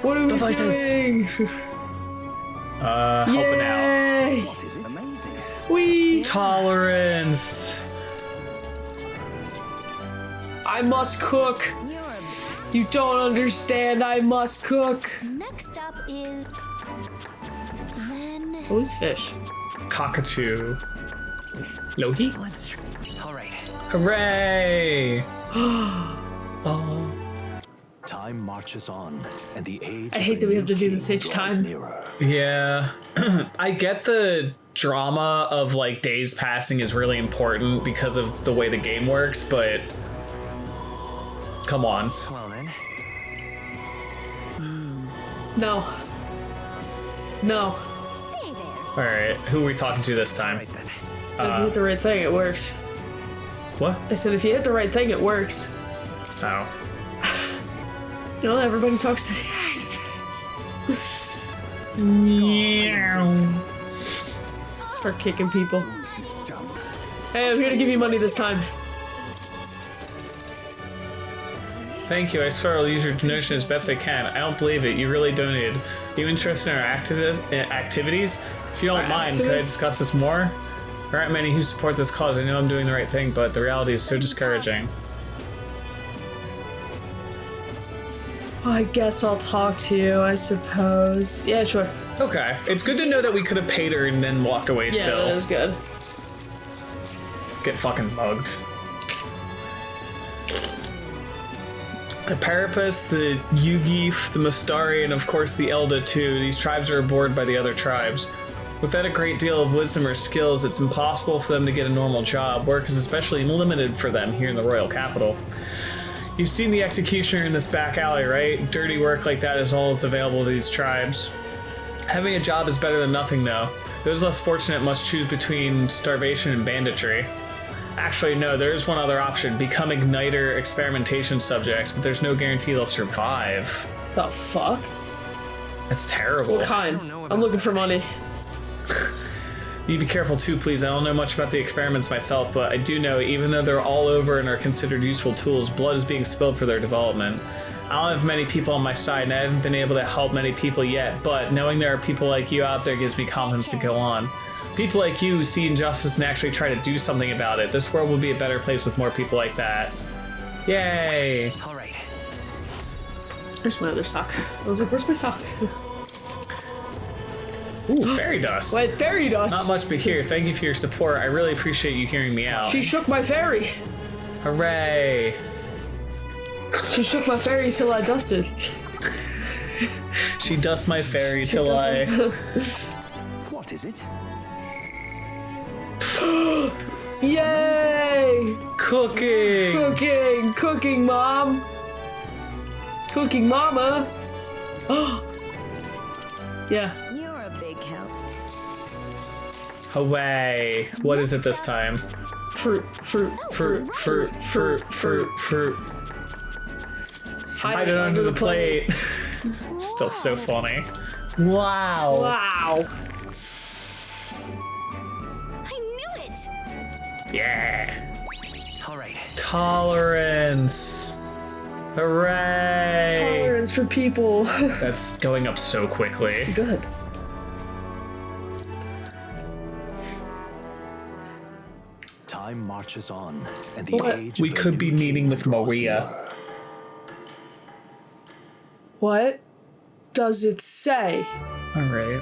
What are we doing? Helping out. What is it? Amazing. We. Tolerance. I must cook. You don't understand. I must cook. Next up is... Then... It's always fish. Cockatoo. Lohi? All right. Hooray! Time marches on, and the age. I hate that we have to do this each time. Yeah. I get the drama of like days passing is really important because of the way the game works, but come on. Well then. No. No. Say there. All right, who are we talking to this time? Right then. If you hit the right thing, it works. What? I said if you hit the right thing, it works. Oh. You know, everybody talks to the activists. Start kicking people. Hey, I'm here to give you money this time. Thank you. I swear I'll use your donation as best I can. I don't believe it. You really donated. Are you interested in our activities? If you don't mind, could I discuss this more? There aren't many who support this cause. I know I'm doing the right thing, but the reality is so discouraging. I guess I'll talk to you, I suppose. Yeah, sure. Okay. It's good to know that we could have paid her and then walked away Yeah, still. that is good. Get fucking mugged. The Parapus, the Yugif, the Mustari, and of course the Elda too. These tribes are abhorred by the other tribes. Without a great deal of wisdom or skills, it's impossible for them to get a normal job. Work is especially limited for them here in the royal capital. You've seen the executioner in this back alley, right? Dirty work like that is all that's available to these tribes. Having a job is better than nothing, though. Those less fortunate must choose between starvation and banditry. Actually, no, there is one other option. Become igniter experimentation subjects, but there's no guarantee they'll survive. The fuck? That's terrible. What kind? I'm looking for money. You be careful too, please. I don't know much about the experiments myself, but I do know even though they're all over and are considered useful tools, blood is being spilled for their development. I don't have many people on my side, and I haven't been able to help many people yet, but knowing there are people like you out there gives me confidence to go on. People like you who see injustice and actually try to do something about it. This world will be a better place with more people like that. Yay! All right. Where's my other sock? I was like, where's my sock? Ooh, fairy dust. Wait, fairy dust? Not much, but here. Thank you for your support. I really appreciate you hearing me out. She shook my fairy. Hooray! She shook my fairy till I dusted. She dusts my fairy till I... What is it? Yay! Cooking! Cooking! Cooking, Mom! Cooking, Mama! Oh! Yeah. You're a big help. Away. What is it this time? Fruit. Hide it under the plate. Still so funny. Wow. Wow. I knew it! Yeah. All right. Tolerance. Hooray. Tolerance for people. That's going up so quickly. Good. Time marches on, and the What? age We of a could be new meeting king with draws Maria. nearer. What does it say? Alright.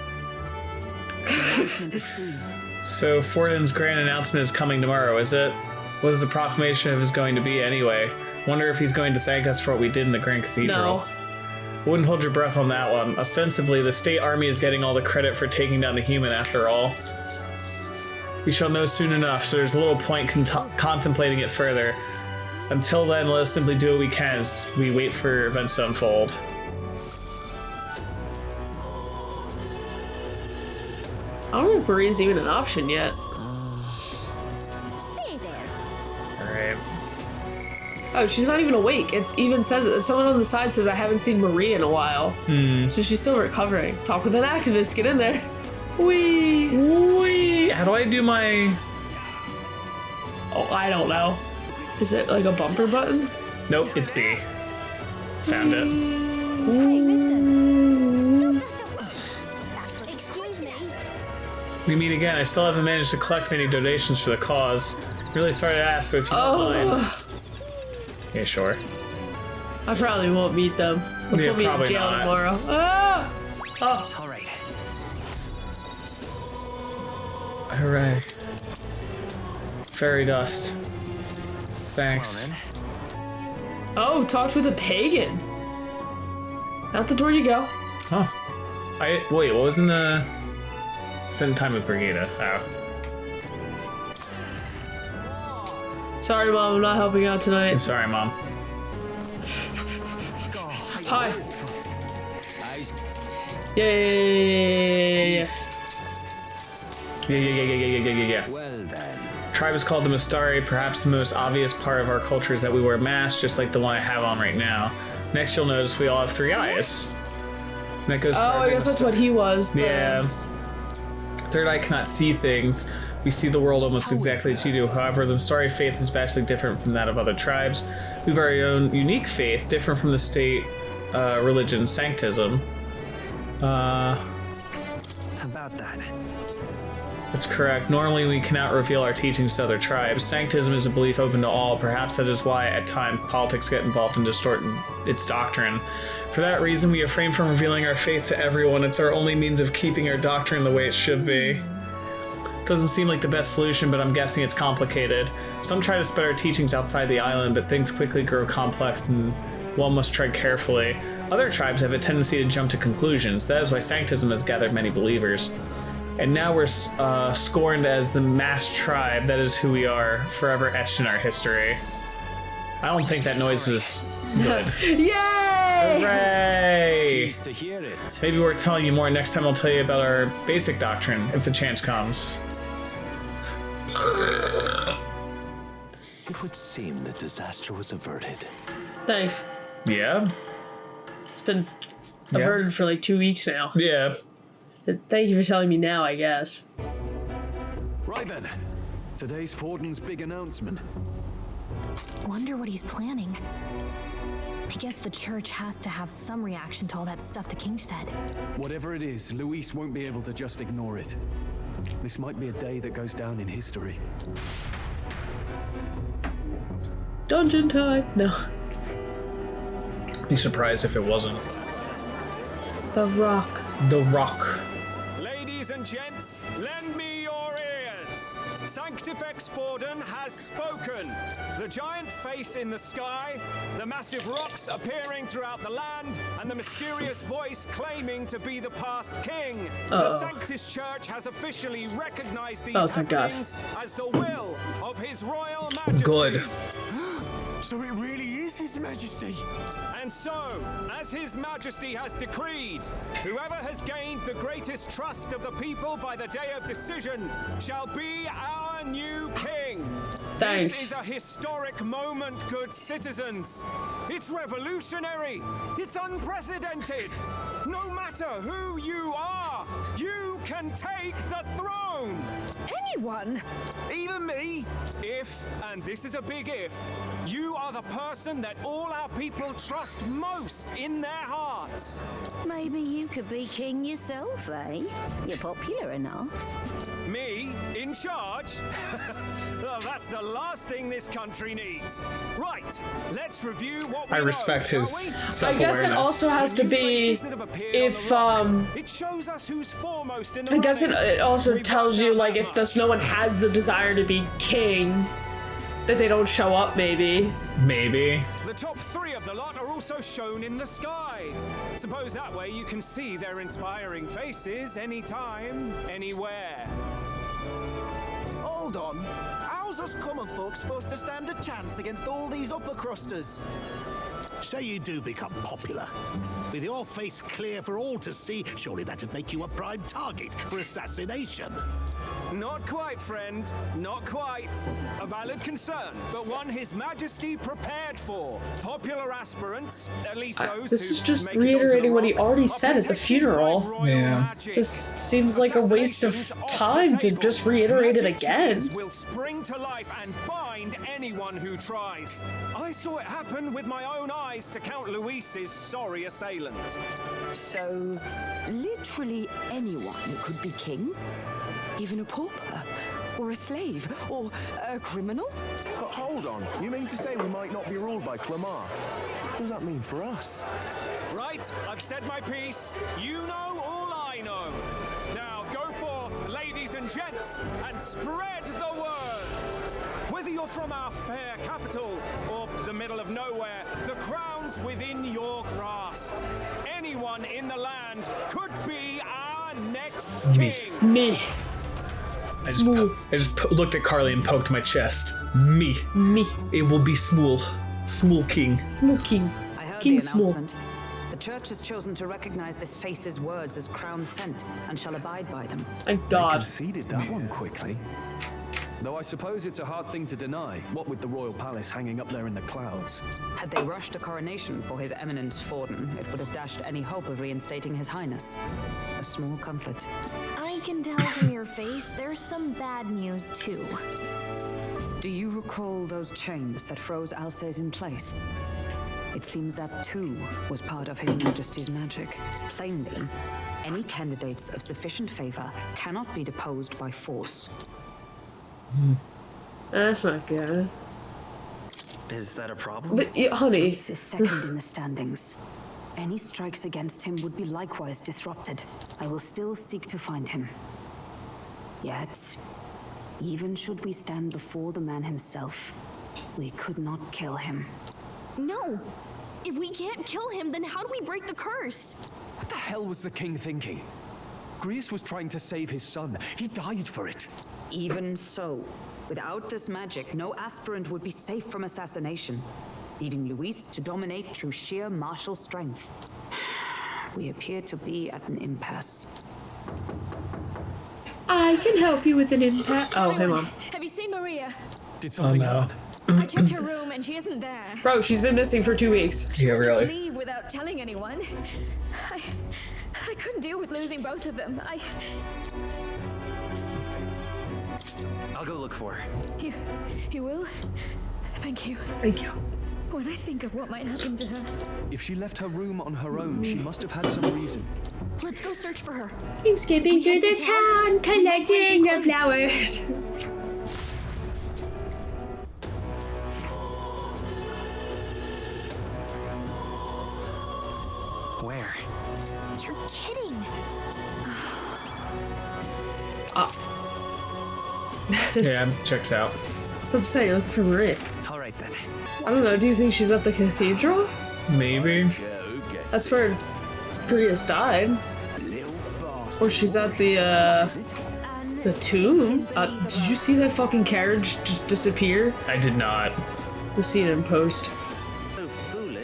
So Fortin's grand announcement is coming tomorrow, is it? What is the proclamation of his going to be anyway? Wonder if he's going to thank us for what we did in the Grand Cathedral. No. Wouldn't hold your breath on that one. Ostensibly, the state army is getting all the credit for taking down the human after all. We shall know soon enough, so there's a little point contemplating it further. Until then, let us simply do what we can as we wait for events to unfold. I don't know if Maria's even an option yet. Say there. Alright. Oh, she's not even awake. It's even says, someone on the side says, I haven't seen Maria in a while. So she's still recovering. Talk with an activist, get in there. Wee. Wee! How do I do my... Oh, I don't know. Is it like a bumper button? Nope, it's B. Found it. Hey, listen. We meet again. I still haven't managed to collect many donations for the cause. Really sorry to ask, but if you don't mind. Yeah, sure. I probably won't meet them. We'll put me in jail tomorrow. Ah! Oh. All right. Hooray. Fairy dust. Thanks. Oh, talked with a pagan. Out the door you go. Huh. Wait, what was in the... Spend time with Brigida. Oh. Sorry, Mom, I'm not helping out tonight. Sorry, Mom. Hi. Yeah. Yeah. Well then. Tribe is called the Mistari. Perhaps the most obvious part of our culture is that we wear masks, just like the one I have on right now. Next, you'll notice we all have 3 eyes. And that goes. Oh, I guess that's what he was. Yeah. Third eye cannot see things. We see the world almost exactly as you do. However, the Mistari faith is vastly different from that of other tribes. We have our own unique faith, different from the state religion, Sanctism. About that. That's correct. Normally, we cannot reveal our teachings to other tribes. Sanctism is a belief open to all. Perhaps that is why, at times, politics get involved and distort its doctrine. For that reason, we refrain from revealing our faith to everyone. It's our only means of keeping our doctrine the way it should be. Doesn't seem like the best solution, but I'm guessing it's complicated. Some try to spread our teachings outside the island, but things quickly grow complex and one must tread carefully. Other tribes have a tendency to jump to conclusions. That is why Sanctism has gathered many believers. And now we're scorned as the mass tribe. That is who we are, forever etched in our history. I don't think that noise is good. Yay! Hooray! Pleased to hear it. Maybe we're telling you more next time. I'll tell you about our basic doctrine, if the chance comes. It would seem that disaster was averted. Thanks. Yeah? It's been averted for like 2 weeks now. Yeah. Thank you for telling me now, I guess. Right then. Today's Forden's big announcement. Wonder what he's planning. I guess the church has to have some reaction to all that stuff the king said. Whatever it is, Luis won't be able to just ignore it. This might be a day that goes down in history. Dungeon time. No. Be surprised if it wasn't. The Rock. The Rock. Ladies and gents, lend me your ears. Sanctifex Forden has spoken. The giant face in the sky, the massive rocks appearing throughout the land, and the mysterious voice claiming to be the past king. The Sanctus Church has officially recognized these happenings as the will of His Royal Majesty. Good. So it really is His Majesty. And so, as His Majesty has decreed, whoever has gained the greatest trust of the people by the day of decision shall be our new king. Thanks. This is a historic moment, good citizens. It's revolutionary. It's unprecedented. No matter who you are, you can take the throne. Anyone? Even me. If, and this is a big if, you are the person that all our people trust most in their hearts. Maybe you could be king yourself, eh? You're popular enough. Me? In charge? Well, that's the last thing this country needs. Right, let's review what we I respect know, his shall we? I self-awareness. guess it also has to be if It shows us who's foremost in the I guess running. it also We've tells done you that like if much. there's no one has the desire to be king, that they don't show up maybe. Maybe. The top 3 of the lot are also shown in the sky. Suppose that way you can see their inspiring faces anytime, anywhere. Hold on. How's us common folk supposed to stand a chance against all these upper crusters? Say you do become popular. With your face clear for all to see, surely that'd make you a prime target for assassination. Not quite, friend. Not quite. A valid concern, but one His Majesty prepared for. Popular aspirants, at least those This who is just make it onto the reiterating what he rock, already are said at the protected funeral. by royal Yeah. magic. Just seems like a waste of Assassinations off the time to table. just reiterate it Magic again. chickens will spring to life and bind find anyone who tries. I saw it happen with my own eyes to Count Luis's sorry assailant. So, literally anyone could be king? Even a pauper? Or a slave? Or a criminal? Hold on. You mean to say we might not be ruled by Clamar? What does that mean for us? Right, I've said my piece. You know all I know. Now go forth, ladies and gents, and spread the word. Whether you're from our fair capital or the middle of nowhere, the crown's within your grasp. Anyone in the land could be our next king. Me. I just looked at Carly and poked my chest. Me. Me. It will be Smul. Smul King. Smul King. I heard King the Smul. announcement. The church has chosen to recognize this face's words as crown sent and shall abide by them. Thank God. Conceded that one quickly. Though I suppose it's a hard thing to deny, what with the royal palace hanging up there in the clouds. Had they rushed a coronation for His Eminence Forden, it would have dashed any hope of reinstating His Highness. A small comfort. I can tell from your face there's some bad news too. Do you recall those chains that froze Alsace in place? It seems that too was part of His Majesty's magic. Plainly, any candidates of sufficient favor cannot be deposed by force. That's not good. Is that a problem? But, yeah, honey. Reese is second in the standings. Any strikes against him would be likewise disrupted. I will still seek to find him. Yet, even should we stand before the man himself, we could not kill him. No! If we can't kill him, then how do we break the curse? What the hell was the king thinking? Grius was trying to save his son. He died for it. Even so, without this magic, no aspirant would be safe from assassination, leaving Luis to dominate through sheer martial strength. We appear to be at an impasse. I can help you with an impact. Oh, hey, Mom. Have you seen Maria? Did something happen? I checked her room and she isn't there. Bro, she's been missing for 2 weeks. Yeah, really. Just leave without telling anyone. I couldn't deal with losing both of them. I'll go look for her. You will? Thank you. Thank you. When I think of what might happen to her. If she left her room on her own, she must have had some reason. Let's go search for her. Keep skipping through the town, collecting the flowers. Where? You're kidding. Yeah, checks out. Let's say, look for Maria. All right then. I don't know, do you think she's at the cathedral? Maybe. That's where Grius died. Or she's at the tomb. Did you see that fucking carriage just disappear? I did not. We'll see it in post.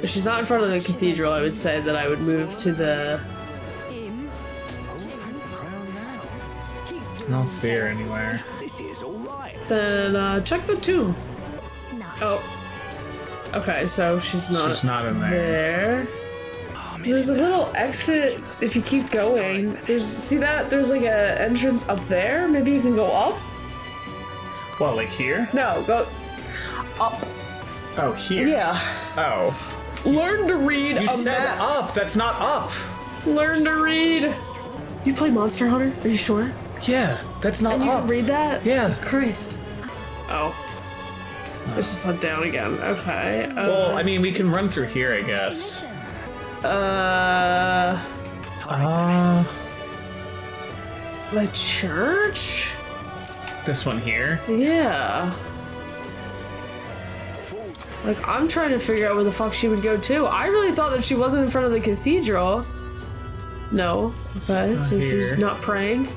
If she's not in front of the cathedral, I would say that I would move to the... I don't see her anywhere. Then, check the tomb. Oh. Okay, so she's not in there. There's a little exit if you keep going. See that? There's like a entrance up there. Maybe you can go up? What, like here? No, go up. Oh, here? Yeah. Oh. Learn to read You a said map. up. That's not up. Learn to read. You play Monster Hunter? Are you sure? Yeah, that's not and up. You can read that? Yeah. Christ. Oh. It's just not down again. Okay. Well, I mean, we can run through here, I guess. The church? This one here? Yeah. Like, I'm trying to figure out where the fuck she would go to. I really thought that she wasn't in front of the cathedral. No. Okay, so here. she's not praying.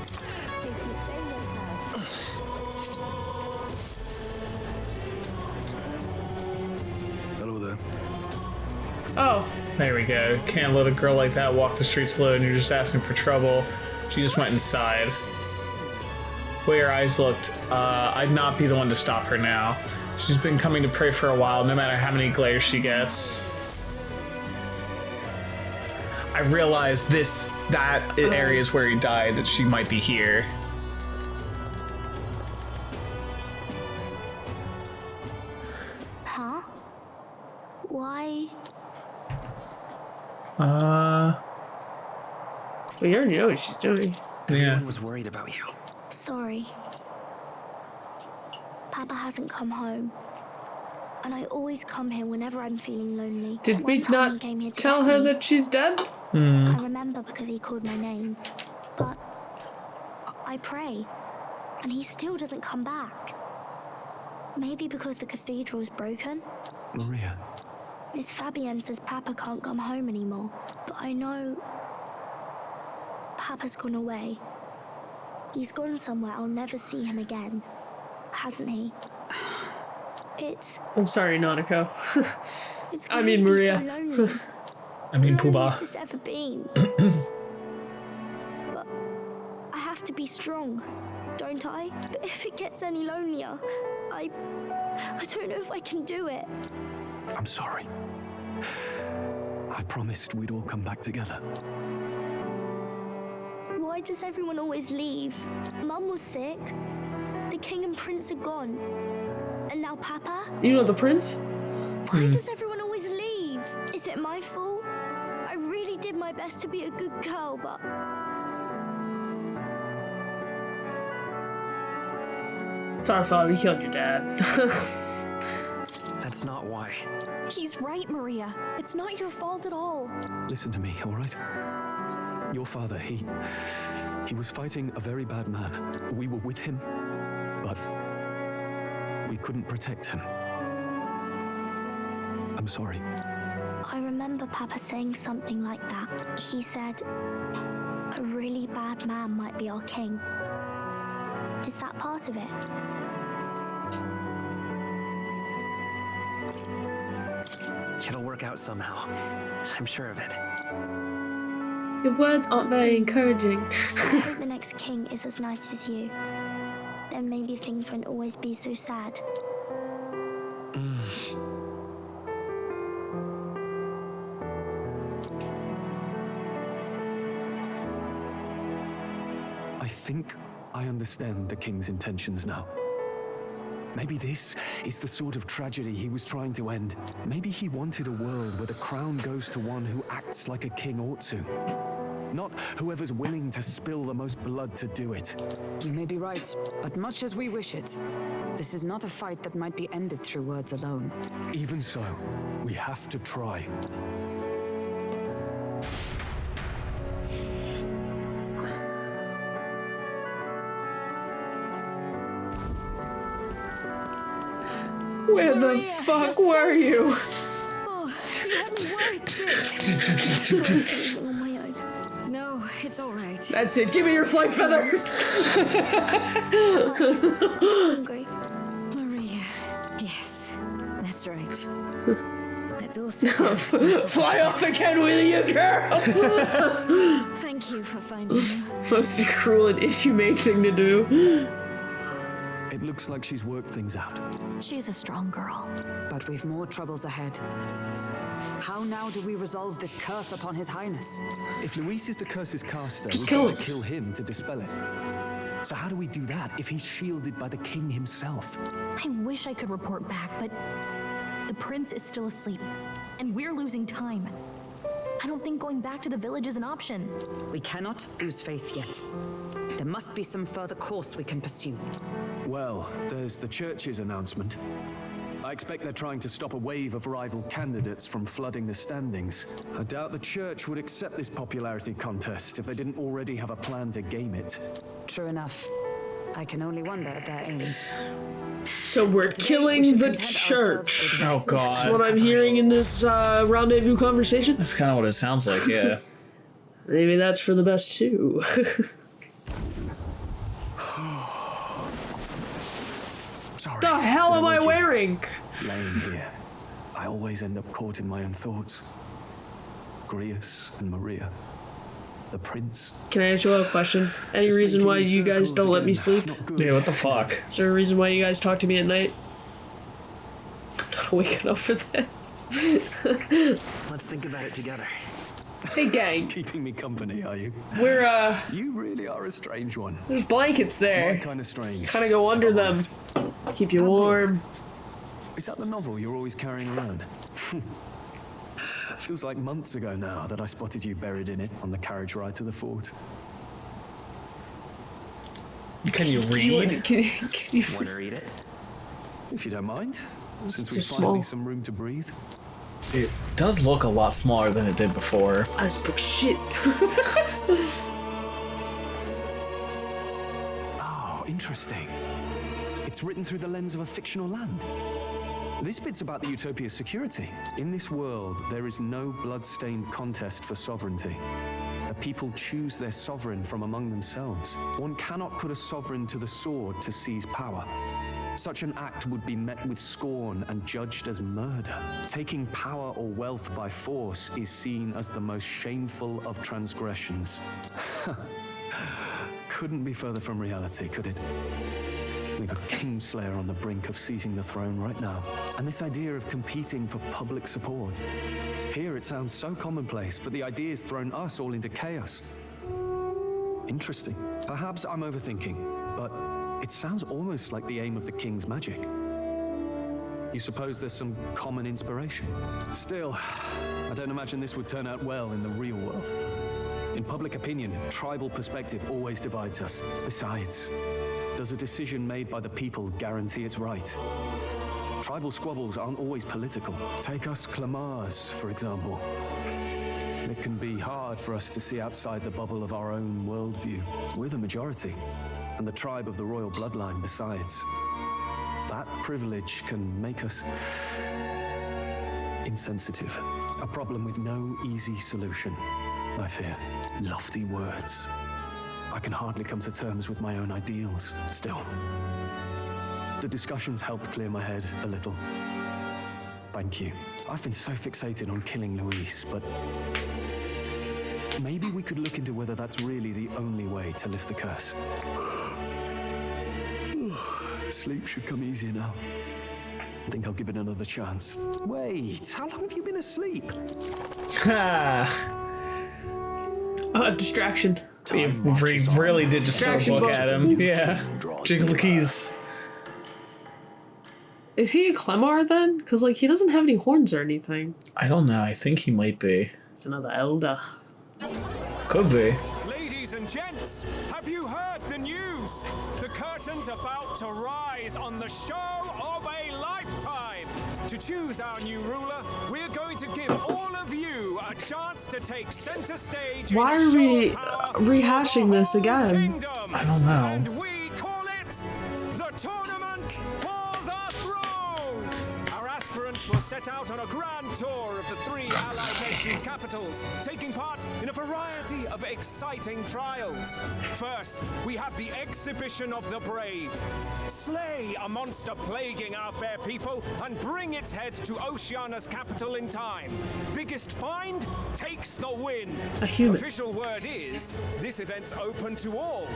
Hello there. Oh. There we go. Can't let a girl like that walk the streets alone. You're just asking for trouble. She just went inside. The way her eyes looked, I'd not be the one to stop her now. She's been coming to pray for a while, no matter how many glares she gets. I realized that area is where he died, that she might be here. Well, you already know what she's doing. Everyone was worried about you. Sorry. Papa hasn't come home. And I always come here whenever I'm feeling lonely. Did we One time not he came here to tell get her me. that she's dead? I remember because he called my name. But I pray. And he still doesn't come back. Maybe because the cathedral's broken? Maria. Miss Fabienne says Papa can't come home anymore. But I know... Papa's gone away. He's gone somewhere I'll never see him again. Hasn't he? It's... I'm sorry, Nanako. It's I mean, Maria. So lonely. I mean, The loneliest Pooba. it's ever been. But I have to be strong, don't I? But if it gets any lonelier, I don't know if I can do it. I'm sorry. I promised we'd all come back together. Why does everyone always leave? Mum was sick. The king and prince are gone. And now Papa? You know the prince? Why does everyone always leave? Is it my fault? I really did my best to be a good girl, but... It's our fault, we killed your dad. That's not why. He's right, Maria. It's not your fault at all. Listen to me, all right? Your father, he was fighting a very bad man. We were with him, but we couldn't protect him. I'm sorry. I remember Papa saying something like that. He said, a really bad man might be our king. Is that part of it? It'll work out somehow. I'm sure of it. Your words aren't very encouraging. I hope the next king is as nice as you. Then maybe things won't always be so sad. I think I understand the king's intentions now. Maybe this is the sort of tragedy he was trying to end. Maybe he wanted a world where the crown goes to one who acts like a king ought to. Not whoever's willing to spill the most blood to do it. You may be right, but much as we wish it, this is not a fight that might be ended through words alone. Even so, we have to try. Where the fuck were you? Oh, you had me worried sick. On my own. No, it's all right. That's it, give me your flight feathers! Hungry. Maria. Yes, that's right. Let's all sit down. Fly off again, will you, girl? Thank you for finding me. Most cruel and inhumane thing to do. It looks like she's worked things out. She's a strong girl. But we've more troubles ahead. How now do we resolve this curse upon His Highness? If Luis is the curse's caster, Just we've kill got him. to kill him to dispel it. So how do we do that if he's shielded by the king himself? I wish I could report back, but the prince is still asleep, and we're losing time. I don't think going back to the village is an option. We cannot lose faith yet. There must be some further course we can pursue. Well, there's the church's announcement. I expect they're trying to stop a wave of rival candidates from flooding the standings. I doubt the church would accept this popularity contest if they didn't already have a plan to game it. True enough. I can only wonder at their aims. So we're killing the church. Oh That's god. what I'm hearing in this rendezvous conversation. That's kind of what it sounds like, yeah. Maybe that's for the best too. Sorry. The hell Did am I wake you? wearing? Laying here, I always end up caught in my own thoughts. Grius and Maria. The prince. Can I ask you a question? Any Just reason thinking why in you guys circles don't let me again. sleep? Not good. Yeah, what the fuck? Is there a reason why you guys talk to me at night? I'm not waking up for this. Let's think about it together. Hey gang, Keeping me company, are you? we're You really are a strange one. there's blankets My there. kind of strange. Kinda go under if I'm them. honest. Keep you warm. Is that the novel you're always carrying around? Feels like months ago now that I spotted you buried in it on the carriage ride to the fort. Can you read? Can you Want to read it? If you don't mind, It's since too we've finally small. some room to breathe. It does look a lot smaller than it did before. This book shit. Oh, interesting. It's written through the lens of a fictional land. This bit's about the Utopia's security. In this world, there is no blood-stained contest for sovereignty. The people choose their sovereign from among themselves. One cannot put a sovereign to the sword to seize power. Such an act would be met with scorn and judged as murder. Taking power or wealth by force is seen as the most shameful of transgressions. Couldn't be further from reality, could it? We've a kingslayer on the brink of seizing the throne right now. And this idea of competing for public support. Here it sounds so commonplace, but the idea's thrown us all into chaos. Interesting. Perhaps I'm overthinking, but it sounds almost like the aim of the king's magic. You suppose there's some common inspiration? Still, I don't imagine this would turn out well in the real world. In public opinion, tribal perspective always divides us. Besides, does a decision made by the people guarantee it's right? Tribal squabbles aren't always political. Take us Clamars, for example. It can be hard for us to see outside the bubble of our own worldview. We're the majority, and the tribe of the royal bloodline besides. That privilege can make us insensitive. A problem with no easy solution, I fear. Lofty words. I can hardly come to terms with my own ideals. Still, the discussions helped clear my head a little. Thank you. I've been so fixated on killing Luis, but maybe we could look into whether that's really the only way to lift the curse. Sleep should come easier now. I think I'll give it another chance. Wait, how long have you been asleep? Distraction. He really did just throw a book at him. Yeah. Jiggle the keys. Is he a Clemar then? Because, like, he doesn't have any horns or anything. I don't know. I think he might be. It's another elder. Could be. Ladies and gents, have you heard the news? The curtain's about to rise on the show of a lifetime. To choose our new ruler, we're going to give all of you a chance to take center stage. Why are we rehashing this again? I don't know. And we call it the Tournament for the Throne. Our aspirants will set out on a grand tour of the 3 Allied nations' capitals, taking part in a variety of exciting trials. First, we have the Exhibition of the Brave. Slay a monster plaguing our fair people and bring its head to Oceania's capital in time. Biggest find takes the win. A human. Official word is, this event's open to all.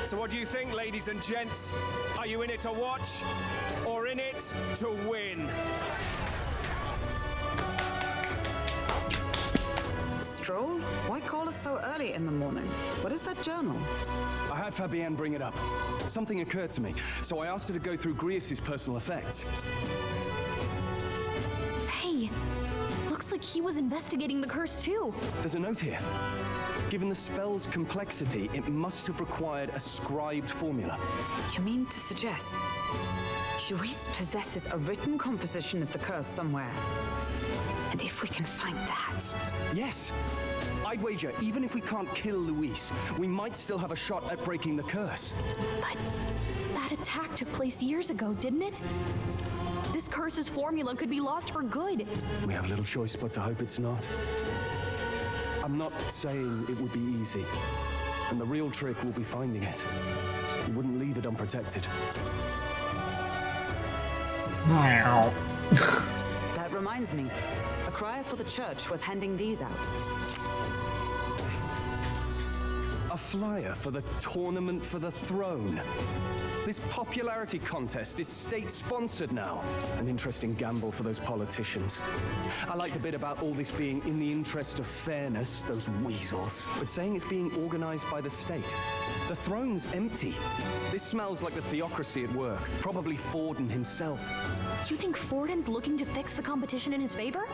So what do you think, ladies and gents? Are you in it to watch or in it to win? Stroll? Why call us so early in the morning? What is that journal? I had Fabienne bring it up. Something occurred to me, so I asked her to go through Grius' personal effects. Hey, looks like he was investigating the curse too. There's a note here. Given the spell's complexity, it must have required a scribed formula. You mean to suggest Luis possesses a written composition of the curse somewhere? And if we can find that... Yes! I'd wager, even if we can't kill Luis, we might still have a shot at breaking the curse. But that attack took place years ago, didn't it? This curse's formula could be lost for good. We have little choice but to hope it's not. I'm not saying it would be easy. And the real trick will be finding it. We wouldn't leave it unprotected. That reminds me. A crier for the church was handing these out. A flyer for the Tournament for the Throne. This popularity contest is state-sponsored now. An interesting gamble for those politicians. I like the bit about all this being in the interest of fairness, those weasels. But saying it's being organized by the state. The throne's empty. This smells like the theocracy at work. Probably Forden himself. You think Forden's looking to fix the competition in his favor?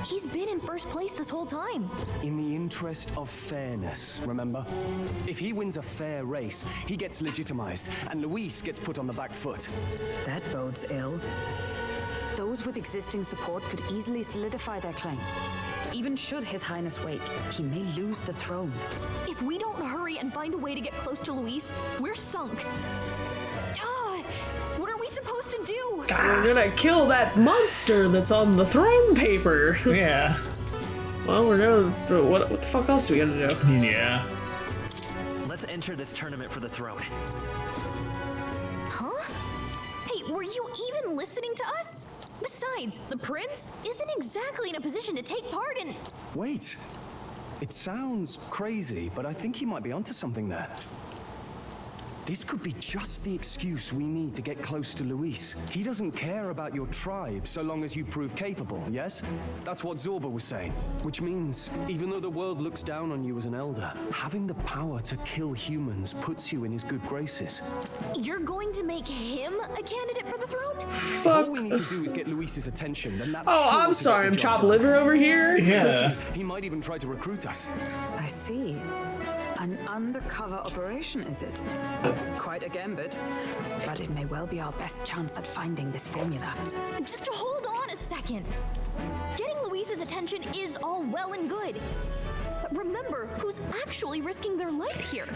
He's been in first place this whole time. In the interest of fairness, remember? If he wins a fair race, he gets legitimized, and Luis gets put on the back foot. That bodes ill. Those with existing support could easily solidify their claim. Even should His Highness wake, he may lose the throne. If we don't hurry and find a way to get close to Luis, we're sunk. What are we supposed to do? We're gonna kill that monster that's on the throne paper. Yeah. Well, we're gonna. What the fuck else are we gonna do? Yeah. Let's enter this tournament for the throne. Huh? Hey, were you even listening to us? Besides, the prince isn't exactly in a position to take part in. Wait. It sounds crazy, but I think he might be onto something there. This could be just the excuse we need to get close to Luis. He doesn't care about your tribe so long as you prove capable, yes? That's what Zorba was saying. Which means, even though the world looks down on you as an elder, having the power to kill humans puts you in his good graces. You're going to make him a candidate for the throne? If all we need to do is get Luis's attention, then that's Oh, sure I'm to sorry, get I'm the job chopped done. liver over here. Yeah. He might even try to recruit us. I see. An undercover operation, is it? Quite a gambit. But it may well be our best chance at finding this formula. Just hold on a second. Getting Luis's attention is all well and good. But remember who's actually risking their life here.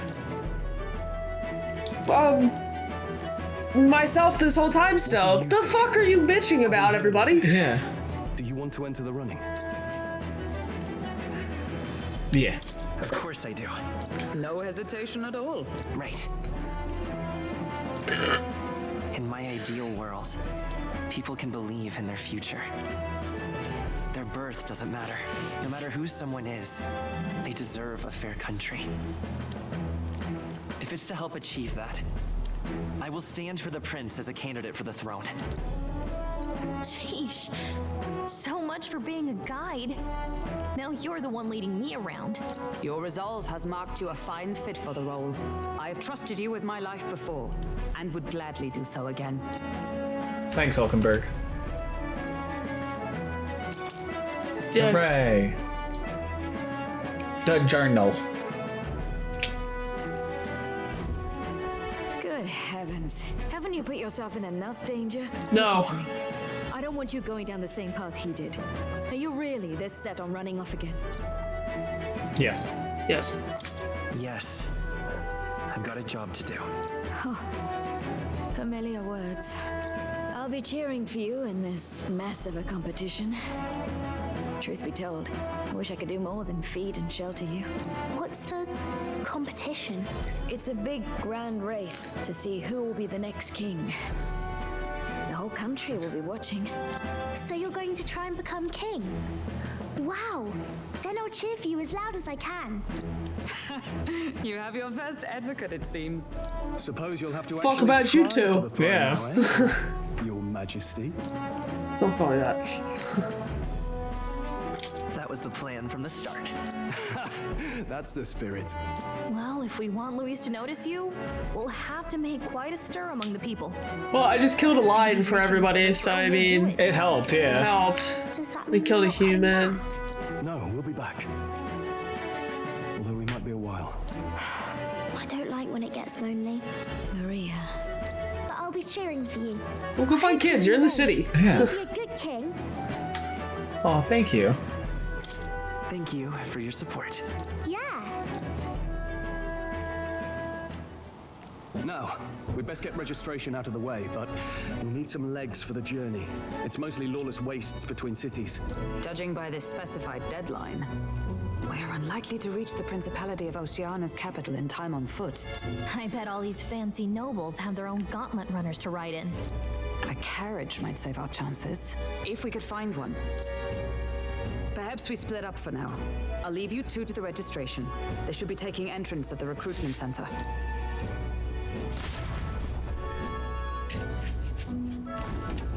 Myself this whole time still. The fuck are you bitching about, everybody? Yeah. Do you want to enter the running? Yeah. Of course I do. No hesitation at all. Right. In my ideal world, people can believe in their future. Their birth doesn't matter. No matter who someone is, they deserve a fair country. If it's to help achieve that, I will stand for the prince as a candidate for the throne. Sheesh. So much for being a guide. Now you're the one leading me around. Your resolve has marked you a fine fit for the role. I have trusted you with my life before, and would gladly do so again. Thanks, Hulkenberg. Yeah. Hooray. The journal. Good heavens. Haven't you put yourself in enough danger? No. Listen to me. I don't want you going down the same path he did. Are you really this set on running off again? Yes. Yes. Yes. I've got a job to do. Huh. Familiar words. I'll be cheering for you in this mess of a competition. Truth be told, I wish I could do more than feed and shelter you. What's the competition? It's a big, grand race to see who will be the next king. The whole country will be watching. So you're going to try and become king? Wow! Then I'll cheer for you as loud as I can. You have your first advocate, it seems. Suppose you'll have to Fuck actually about you try two. for the throne Yeah. now, eh? Your Majesty. Don't call me that. That was the plan from the start. That's the spirit. Well, if we want Luis to notice you, we'll have to make quite a stir among the people. Well, I just killed a lion for everybody, so I mean, It helped, it yeah. helped. Does that We mean killed a you're not coming human. back? No, we'll be back. Although we might be a while. I don't like when it gets lonely. Maria. But I'll be cheering for you. We'll go find kids. You're in the city. Yeah. You'll be a good king. Oh, thank you. Thank you for your support. Yeah. Now, we'd best get registration out of the way, but we'll need some legs for the journey. It's mostly lawless wastes between cities. Judging by this specified deadline, we're unlikely to reach the Principality of Oceana's capital in time on foot. I bet all these fancy nobles have their own gauntlet runners to ride in. A carriage might save our chances, if we could find one. Perhaps we split up for now. I'll leave you two to the registration. They should be taking entrance at the recruitment center.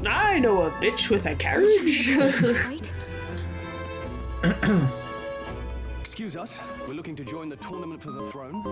I know a bitch with a carriage. Right? Excuse us, we're looking to join the tournament for the throne.